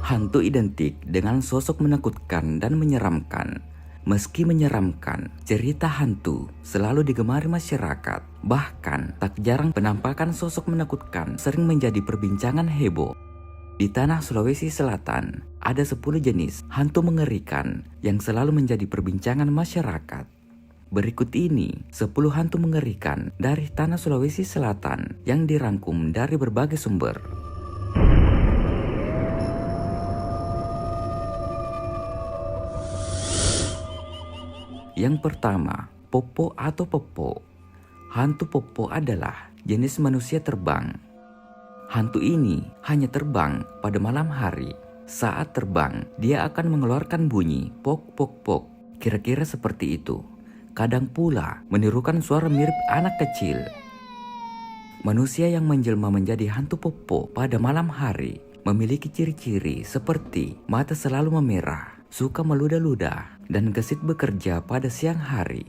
Hantu identik dengan sosok menakutkan dan menyeramkan. Meski menyeramkan, cerita hantu selalu digemari masyarakat. Bahkan, tak jarang penampakan sosok menakutkan sering menjadi perbincangan heboh. Di tanah Sulawesi Selatan, ada 10 jenis hantu mengerikan yang selalu menjadi perbincangan masyarakat. Berikut ini 10 hantu mengerikan dari tanah Sulawesi Selatan yang dirangkum dari berbagai sumber. Yang pertama, Popo atau Popo. Hantu Popo adalah jenis manusia terbang. Hantu ini hanya terbang pada malam hari. Saat terbang, dia akan mengeluarkan bunyi pok pok pok, kira-kira seperti itu. Kadang pula menirukan suara mirip anak kecil. Manusia yang menjelma menjadi hantu Popo pada malam hari memiliki ciri-ciri seperti mata selalu memerah, suka meludah-ludah, dan gesit bekerja pada siang hari.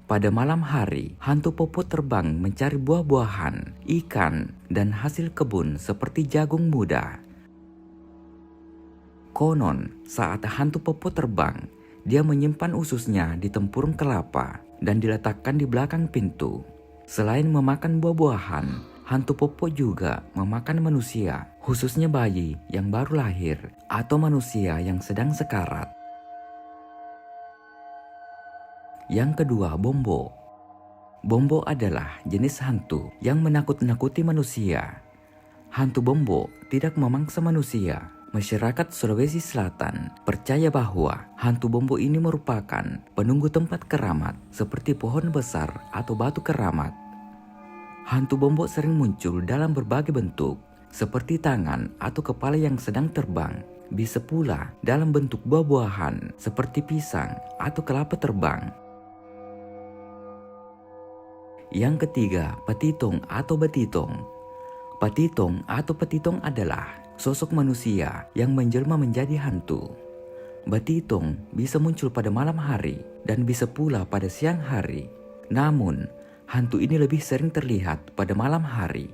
Pada malam hari, hantu Popo terbang mencari buah-buahan, ikan, dan hasil kebun seperti jagung muda. Konon, saat hantu Popo terbang, dia menyimpan ususnya di tempurung kelapa dan diletakkan di belakang pintu. Selain memakan buah-buahan, hantu Popo juga memakan manusia, khususnya bayi yang baru lahir atau manusia yang sedang sekarat. Yang kedua, Bombo. Bombo adalah jenis hantu yang menakut-nakuti manusia. Hantu Bombo tidak memangsa manusia. Masyarakat Sulawesi Selatan percaya bahwa hantu Bombo ini merupakan penunggu tempat keramat seperti pohon besar atau batu keramat. Hantu Bombo sering muncul dalam berbagai bentuk, seperti tangan atau kepala yang sedang terbang. Bisa pula dalam bentuk buah-buahan seperti pisang atau kelapa terbang. Yang ketiga, Petitong atau Betitong. Petitong atau Petitong adalah sosok manusia yang menjelma menjadi hantu. Betitong bisa muncul pada malam hari dan bisa pula pada siang hari. Namun, hantu ini lebih sering terlihat pada malam hari.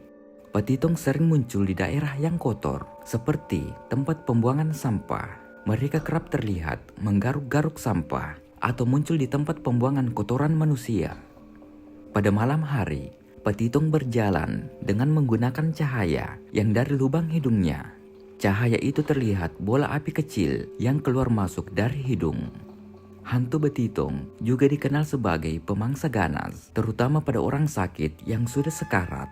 Petitong sering muncul di daerah yang kotor, seperti tempat pembuangan sampah. Mereka kerap terlihat menggaruk-garuk sampah atau muncul di tempat pembuangan kotoran manusia. Pada malam hari, Petitong berjalan dengan menggunakan cahaya yang dari lubang hidungnya. Cahaya itu terlihat bola api kecil yang keluar masuk dari hidung. Hantu Betitong juga dikenal sebagai pemangsa ganas, terutama pada orang sakit yang sudah sekarat.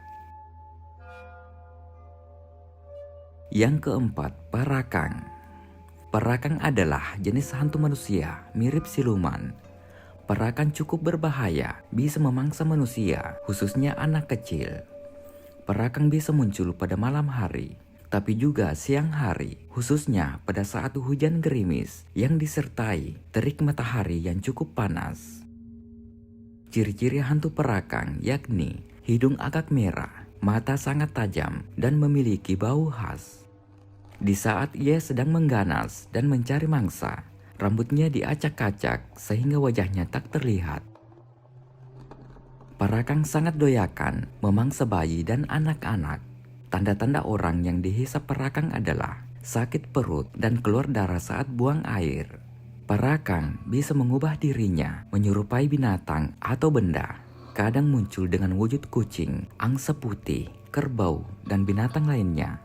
Yang keempat, Parakang. Parakang adalah jenis hantu manusia mirip siluman. Parakang cukup berbahaya, bisa memangsa manusia, khususnya anak kecil. Parakang bisa muncul pada malam hari, tapi juga siang hari, khususnya pada saat hujan gerimis yang disertai terik matahari yang cukup panas. Ciri-ciri hantu parakang yakni hidung agak merah, mata sangat tajam, dan memiliki bau khas. Di saat ia sedang mengganas dan mencari mangsa, rambutnya diacak-acak sehingga wajahnya tak terlihat. Parakang sangat doyakan memangsa bayi dan anak-anak. Tanda-tanda orang yang dihisap parakang adalah sakit perut dan keluar darah saat buang air. Parakang bisa mengubah dirinya menyerupai binatang atau benda. Kadang muncul dengan wujud kucing, angsa putih, kerbau, dan binatang lainnya.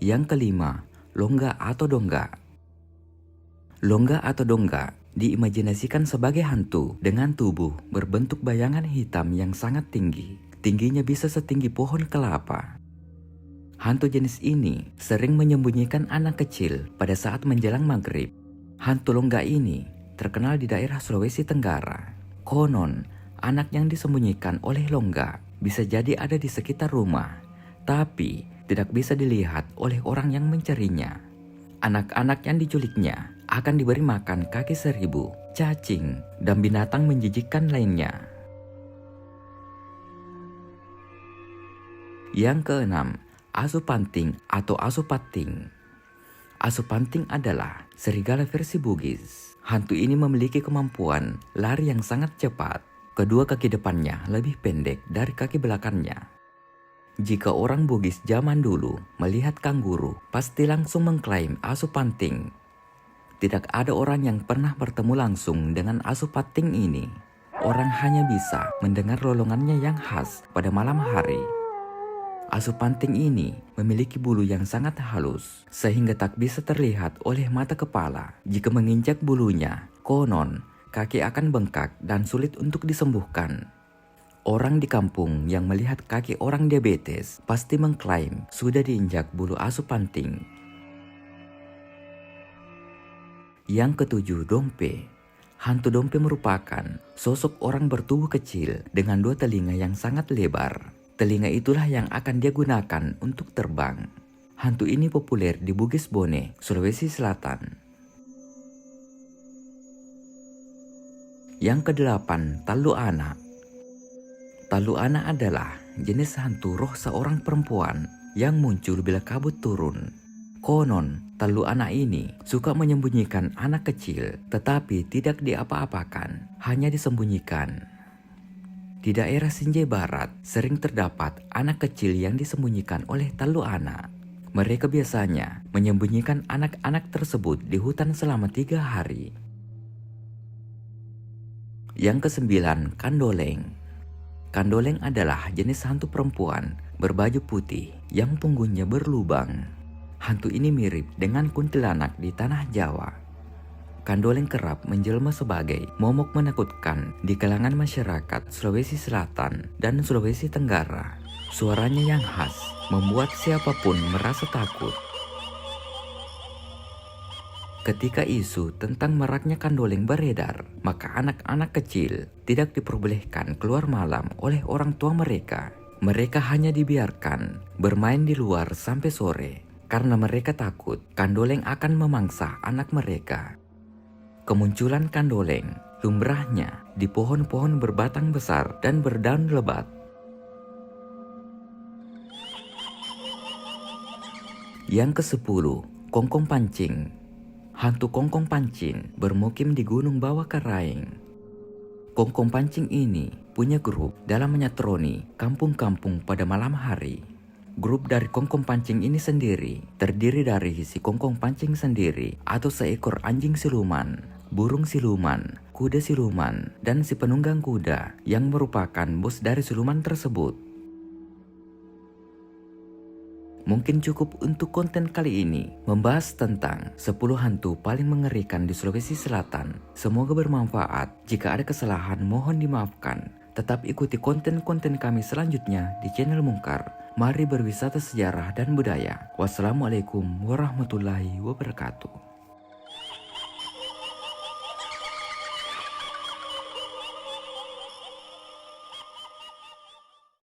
Yang kelima, Longga atau Dongga. Longga atau Dongga diimajinasikan sebagai hantu dengan tubuh berbentuk bayangan hitam yang sangat tinggi. Tingginya bisa setinggi pohon kelapa. Hantu jenis ini sering menyembunyikan anak kecil pada saat menjelang maghrib. Hantu Longga ini terkenal di daerah Sulawesi Tenggara. Konon, anak yang disembunyikan oleh Longga bisa jadi ada di sekitar rumah, tapi tidak bisa dilihat oleh orang yang mencarinya. Anak-anak yang diculiknya akan diberi makan kaki seribu, cacing, dan binatang menjijikkan lainnya. Yang keenam, Asu Panting atau Asu Pating. Asu Panting adalah serigala versi Bugis. Hantu ini memiliki kemampuan lari yang sangat cepat. Kedua kaki depannya lebih pendek dari kaki belakangnya. Jika orang Bugis zaman dulu melihat kanguru, pasti langsung mengklaim asu panting. Tidak ada orang yang pernah bertemu langsung dengan asu panting ini. Orang hanya bisa mendengar lolongannya yang khas pada malam hari. Asu panting ini memiliki bulu yang sangat halus, sehingga tak bisa terlihat oleh mata kepala. Jika menginjak bulunya, konon kaki akan bengkak dan sulit untuk disembuhkan. Orang di kampung yang melihat kaki orang diabetes pasti mengklaim sudah diinjak bulu asu panting. Yang ketujuh, dompe. Hantu dompe merupakan sosok orang bertubuh kecil dengan dua telinga yang sangat lebar. Telinga itulah yang akan dia gunakan untuk terbang. Hantu ini populer di Bugis Bone, Sulawesi Selatan. Yang kedelapan, Talu Anak. Talu Anak adalah jenis hantu roh seorang perempuan yang muncul bila kabut turun. Konon, Talu Anak ini suka menyembunyikan anak kecil, tetapi tidak diapa-apakan, hanya disembunyikan. Di daerah Sinjai Barat, sering terdapat anak kecil yang disembunyikan oleh Talu Anak. Mereka biasanya menyembunyikan anak-anak tersebut di hutan selama 3 hari. Yang kesembilan, Kandoleng. Kandoleng adalah jenis hantu perempuan berbaju putih yang punggungnya berlubang. Hantu ini mirip dengan kuntilanak di tanah Jawa. Kandoleng kerap menjelma sebagai momok menakutkan di kalangan masyarakat Sulawesi Selatan dan Sulawesi Tenggara. Suaranya yang khas membuat siapapun merasa takut. Ketika isu tentang maraknya kandoleng beredar, maka anak-anak kecil tidak diperbolehkan keluar malam oleh orang tua mereka. Mereka hanya dibiarkan bermain di luar sampai sore karena mereka takut kandoleng akan memangsa anak mereka. Kemunculan kandoleng lumrahnya di pohon-pohon berbatang besar dan berdaun lebat. Yang ke-10, Kongkong Pancing. Hantu Kongkong Pancing bermukim di Gunung Bawah Karaeng. Kongkong Pancing ini punya grup dalam menyatroni kampung-kampung pada malam hari. Grup dari Kongkong Pancing ini sendiri terdiri dari si Kongkong Pancing sendiri atau seekor anjing siluman, burung siluman, kuda siluman, dan si penunggang kuda yang merupakan bos dari siluman tersebut. Mungkin cukup untuk konten kali ini membahas tentang 10 hantu paling mengerikan di Sulawesi Selatan. Semoga bermanfaat. Jika ada kesalahan mohon dimaafkan. Tetap ikuti konten-konten kami selanjutnya di channel Mungkar. Mari berwisata sejarah dan budaya. Wassalamualaikum warahmatullahi wabarakatuh.